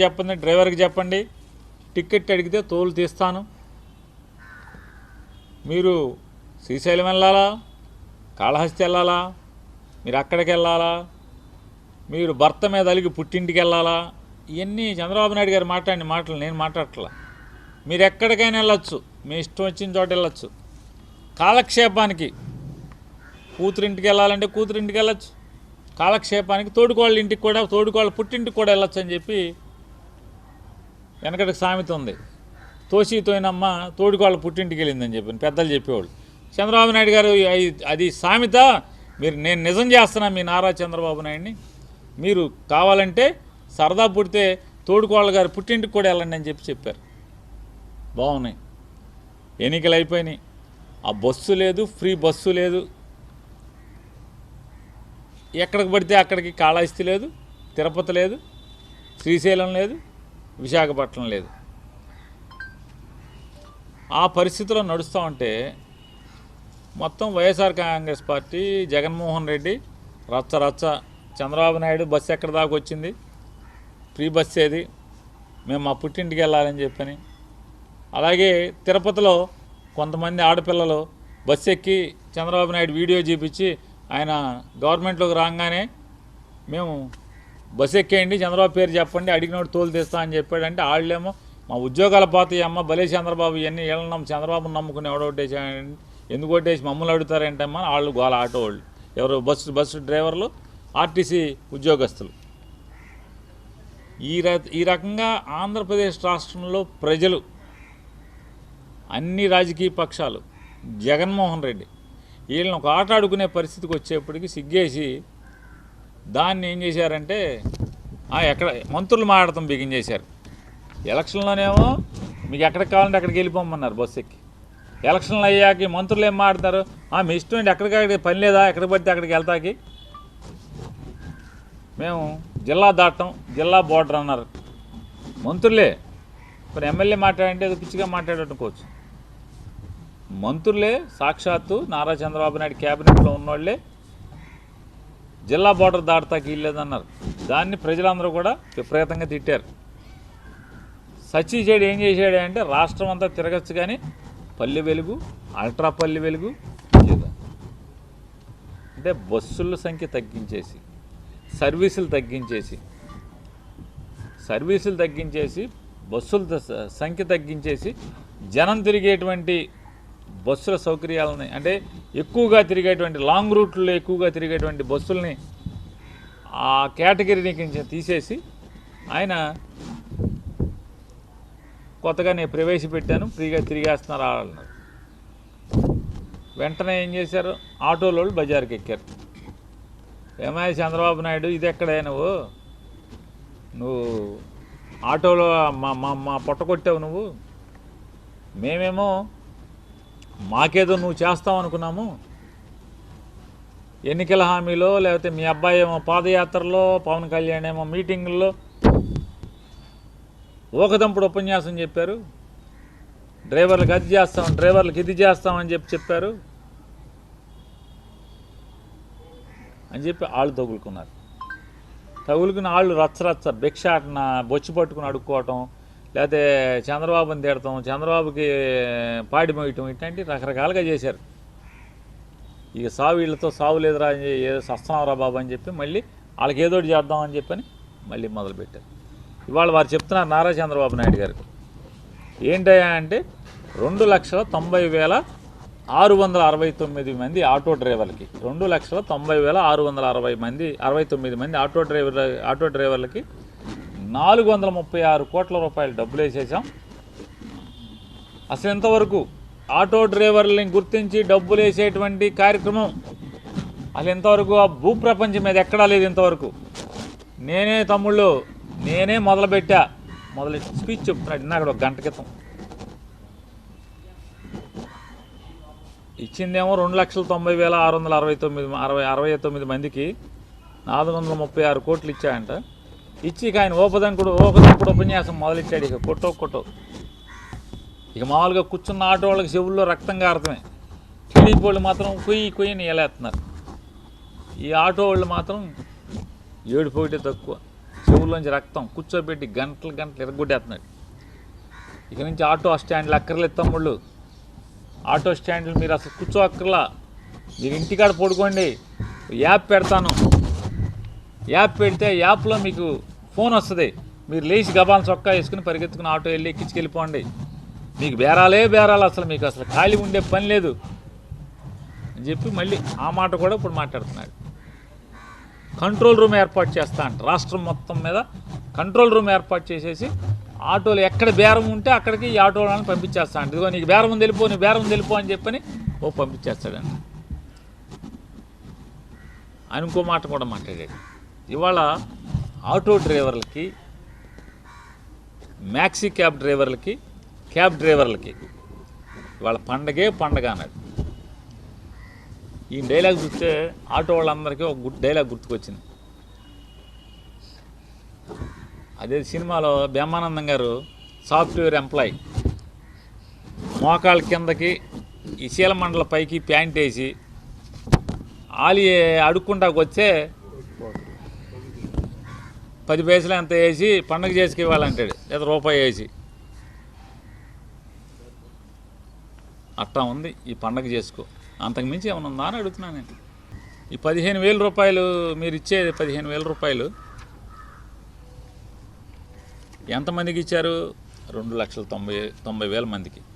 చెప్పండి, డ్రైవర్కి చెప్పండి, టికెట్ అడిగితే తోలు తీస్తాను. మీరు శ్రీశైలం వెళ్ళాలా, కాళహస్తి వెళ్ళాలా, మీరు అక్కడికి వెళ్ళాలా, మీరు భర్త మీద అలిగి పుట్టింటికి వెళ్ళాలా, ఇవన్నీ చంద్రబాబు నాయుడు గారు మాట్లాడిన మాటలు నేను మాట్లాడట్లా. మీరు ఎక్కడికైనా వెళ్ళొచ్చు, మీ ఇష్టం వచ్చిన చోట వెళ్ళొచ్చు. కాలక్షేపానికి కూతురింటికి వెళ్ళాలంటే కూతురింటికి వెళ్ళొచ్చు, కాలక్షేపానికి తోడుకోళ్ళ ఇంటికి కూడా, తోడుకోళ్ళ పుట్టింటికి కూడా వెళ్ళొచ్చు అని చెప్పి వెనకటికి సామెత ఉంది. తోసితోయినమ్మ తోడుకోళ్ళ పుట్టింటికి వెళ్ళిందని చెప్పి పెద్దలు చెప్పేవాళ్ళు. చంద్రబాబు నాయుడు గారు అది సామెత, నేను నిజం చేస్తున్నా మీ నారా చంద్రబాబు నాయుడిని. మీరు కావాలంటే సరదా పుడితే తోడుకోళ్ళ గారు పుట్టింటికి కూడా వెళ్ళండి అని చెప్పారు. బాగున్నాయి, ఎన్నికలు అయిపోయినాయి, ఆ బస్సు లేదు, ఫ్రీ బస్సు లేదు, ఎక్కడికి పడితే అక్కడికి కాళహస్తి లేదు, తిరుపతి లేదు, శ్రీశైలం లేదు, విశాఖపట్నం లేదు. ఆ పరిస్థితిలో నడుస్తూ ఉంటే మొత్తం వైఎస్ఆర్ కాంగ్రెస్ పార్టీ, జగన్మోహన్ రెడ్డి రచ్చ చంద్రబాబు నాయుడు బస్సు ఎక్కడి దాకా వచ్చింది, ఫ్రీ బస్సు ఏది, మేము మా పుట్టింటికి వెళ్ళాలని చెప్పని. అలాగే తిరుపతిలో కొంతమంది ఆడపిల్లలు బస్సు ఎక్కి చంద్రబాబు నాయుడు వీడియో చూపించి ఆయన గవర్నమెంట్లోకి రాగానే మేము బస్సు ఎక్కేయండి, చంద్రబాబు పేరు చెప్పండి, అడిగినోడు తోలు తీస్తా అని చెప్పాడంటే వాళ్ళేమో మా ఉద్యోగాలు పోతాయి అమ్మ, భలే చంద్రబాబు ఇవన్నీ వెళ్ళినాం, చంద్రబాబుని నమ్ముకుని ఎవడొట్టేసాడు, ఎందుకు కొట్టేసి మమ్మల్ని అడుగుతారేంటమ్మా వాళ్ళు గోల. ఆటో వాళ్ళు ఎవరు, బస్సు డ్రైవర్లు, ఆర్టీసీ ఉద్యోగస్తులు. ఈ రకంగా ఆంధ్రప్రదేశ్ రాష్ట్రంలో ప్రజలు, అన్ని రాజకీయ పక్షాలు, జగన్మోహన్ రెడ్డి వీళ్ళని ఒక ఆట ఆడుకునే పరిస్థితికి వచ్చేప్పటికి సిగ్గేసి దాన్ని ఏం చేశారంటే ఎక్కడ మంత్రులు మాట్లాడటం బిగించేశారు. ఎలక్షన్లోనేమో మీకు ఎక్కడికి కావాలంటే అక్కడికి వెళ్ళిపోమన్నారు బస్సు ఎక్కి. ఎలక్షన్లు అయ్యాక మంత్రులు ఏం మాట్లాడతారు, మీ ఇష్టం ఏంటి, ఎక్కడికక్కడికి పని లేదా, ఎక్కడికి పడితే అక్కడికి వెళ్తాకి, మేము జిల్లా దాటం, జిల్లా బోర్డర్ అన్నారు మంత్రులే. ఇప్పుడు ఎమ్మెల్యే మాట్లాడంటే అది పిచ్చిగా మాట్లాడనుకోవచ్చు. మంత్రులే సాక్షాత్తు నారా చంద్రబాబు నాయుడు క్యాబినెట్లో ఉన్నోళ్ళే జిల్లా బోర్డర్ దాటతాకి వీల్లేదన్నారు. దాన్ని ప్రజలందరూ కూడా విపరీతంగా తిట్టారు. సచ్చిచేడు ఏం చేశాడు అంటే రాష్ట్రం అంతా తిరగచ్చు కానీ పల్లె వెలుగు, అల్ట్రా పల్లె వెలుగు అంటే బస్సుల సంఖ్య తగ్గించేసి, సర్వీసులు తగ్గించేసి బస్సుల సంఖ్య తగ్గించేసి జనం తిరిగేటువంటి బస్సుల సౌకర్యాలని, అంటే ఎక్కువగా తిరిగేటువంటి లాంగ్ రూట్లో ఎక్కువగా తిరిగేటువంటి బస్సుల్ని ఆ కేటగిరీని తీసేసి ఆయన కొత్తగా నేను ప్రవేశపెట్టాను, ఫ్రీగా తిరిగేస్తున్నారు అన్నారు. వెంటనే ఏం చేశారు, ఆటోలో బజార్కి ఎక్కారు. ఏమయ్య చంద్రబాబు నాయుడు, ఇది ఎక్కడే నువ్వు ఆటోలో మా పొట్ట కొట్టావు నువ్వు, మేమేమో మాకేదో నువ్వు చేస్తావు అనుకున్నాము, ఎన్నికల హామీలో లేకపోతే మీ అబ్బాయి ఏమో పాదయాత్రలో, పవన్ కళ్యాణ్ ఏమో మీటింగుల్లో ఊకదంపుడు ఉపన్యాసం చెప్పారు, డ్రైవర్లకు అది చేస్తాం, డ్రైవర్లకు ఇది చేస్తామని చెప్పారు అని చెప్పి వాళ్ళు తగులుకుని వాళ్ళు రచ్చ భిక్షాటన, బొచ్చి పట్టుకుని అడుక్కోవటం, లేకపోతే చంద్రబాబుని తిడతాం, చంద్రబాబుకి పాడి మోయటం, ఇట్లాంటి రకరకాలుగా చేశారు. ఇక వీళ్ళతో సావు లేదురా, ఏదో సస్తున్నావురా బాబు అని చెప్పి మళ్ళీ వాళ్ళకి ఏదోటి చేద్దామని చెప్పని మళ్ళీ మొదలుపెట్టారు. ఇవాళ వారు చెప్తున్నారు నారా చంద్రబాబు నాయుడు గారికి ఏంటయ్యా అంటే 2,90,669 మంది ఆటో డ్రైవర్లకి, 2,90,669 మంది ఆటో డ్రైవర్లకి 436 కోట్ల రూపాయలు డబ్బులు వేసేసాం. అసలు ఇంతవరకు ఆటో డ్రైవర్లని గుర్తించి డబ్బులు వేసేటువంటి కార్యక్రమం అసలు ఇంతవరకు ఆ భూప్రపంచం మీద ఎక్కడా లేదు. ఇంతవరకు నేనే మొదలుపెట్టా స్పీచ్ చెప్తున్నాడు అక్కడ ఒక గంట క్రితం. ఇచ్చిందేమో 2,90,669 మందికి 436 కోట్లు ఇచ్చాయంట. ఇచ్చి ఆయన ఓపదంకుడు ఉపన్యాసం మొదలెట్టాడు. ఇక కొట్టో ఇక మామూలుగా కూర్చున్న ఆటో వాళ్ళకి చెవుల్లో రక్తం కారతమే. టీడీపీ వాళ్ళు మాత్రం కొయ్యని ఎలేస్తున్నారు. ఈ ఆటో వాళ్ళు మాత్రం ఏడుపోయితే తక్కువ. చెవుల్లోంచి రక్తం, కూర్చోబెట్టి గంటలు గంటలు ఎరగొట్టేస్తున్నాడు. ఇక నుంచి ఆటో స్టాండ్లు అక్కర్లేదు తమ్ముళ్ళు, ఆటో స్టాండ్లు మీరు అసలు కూర్చో అక్కర్లా, మీరు ఇంటికాడ పడుకోండి. యాప్ పెడతాను, యాప్ పెడితే యాప్లో మీకు ఫోన్ వస్తుంది, మీరు లేచి గబాల చొక్కా వేసుకుని పరిగెత్తుకుని ఆటో వెళ్ళి ఎక్కించుకెళ్ళిపోండి. మీకు బేరాలు, అసలు మీకు అసలు ఖాళీ ఉండే పని లేదు అని చెప్పి మళ్ళీ ఆ మాట కూడా ఇప్పుడు మాట్లాడుతున్నాడు. కంట్రోల్ రూమ్ ఏర్పాటు చేస్తా అంట, రాష్ట్రం మొత్తం మీద కంట్రోల్ రూమ్ ఏర్పాటు చేసేసి ఆటోలు ఎక్కడ బేరం ఉంటే అక్కడికి ఈ ఆటో వాళ్ళని పంపించేస్తా అంట. ఇదిగో నీకు బేరం ఉంది వెళ్ళిపో అని చెప్పని పంపించేస్తాడండి. ఆయన ఇంకో మాట కూడా మాట్లాడాడు. ఇవాళ ఆటో డ్రైవర్లకి, మ్యాక్సీ క్యాబ్ డ్రైవర్లకి ఇవాళ పండగ అన్నాడు. ఈ డైలాగ్ చూస్తే ఆటో వాళ్ళందరికీ ఒక డైలాగ్ గుర్తుకొచ్చింది. అదే సినిమాలో బ్రహ్మానందం గారు సాఫ్ట్వేర్ ఎంప్లాయీ, మోకాళ్ళ కిందకి ఈ శీలమండల పైకి ప్యాంట్ వేసి ఆలి అడుక్కుంటాకు వచ్చే 10 పైసలు ఎంత వేసి పండగ చేసుకు ఇవ్వాలంటాడు, లేదా రూపాయి వేసి. అట్టా ఉంది ఈ పండగ చేసుకో, అంతకు మించి ఏమైనా ఉందా అని అడుగుతున్నాను నేను. ఈ 15,000 రూపాయలు మీరు ఇచ్చేది 15,000 రూపాయలు ఎంతమందికి ఇచ్చారు? 2,90,000 మందికి.